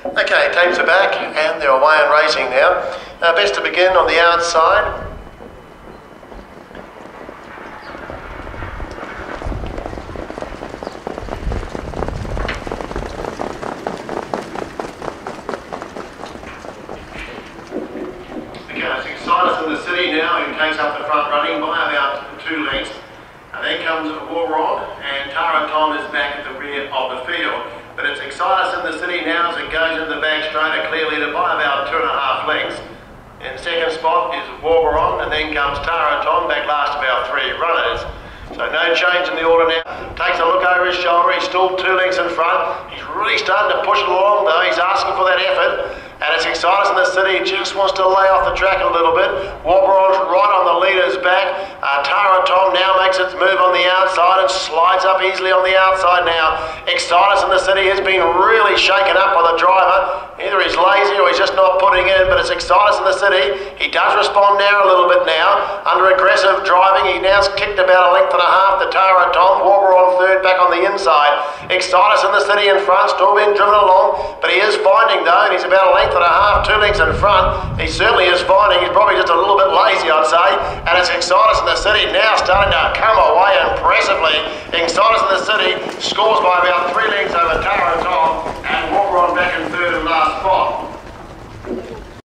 Okay, teams are back and they're away and racing now. Best to begin on the outside. Okay, Excitus in the City now, who takes up the front running by about 2 lengths. And then comes Warrod, and Tara Tom is back at the rear of the field. But it's Excitus in the City now as it goes into the back straight, a clear leader by about 2.5 lengths. In second spot is Warberon, and then comes Tara Tom, back last about 3 runners. So no change in the order now. Takes a look over his shoulder, he's still 2 lengths in front. He's really starting to push it along though, he's asking for that effort. And it's Excitus in the City, he just wants to lay off the track a little bit. Warberon's right on the leader's back. Tara Tom now makes its move on the outside and slides up easily on the outside now. Excitus in the City has been really shaken up by the driver. Either he's lazy or he's just not putting in, but it's Excitus in the City. He does respond now a little bit now. Under aggressive driving, he now's kicked about 1.5 lengths to Tara Tom. Warberon third back on the inside. Excitus in the City in front, still being driven along, but he is finding though, and he's about 1.5 lengths, 2 lengths in front. He certainly is finding, he's probably just a little bit lazy I'd say. And it's Excitus in the City now starting to come away impressively. Excitus in the City scores by about 3 lengths over Tara Tom.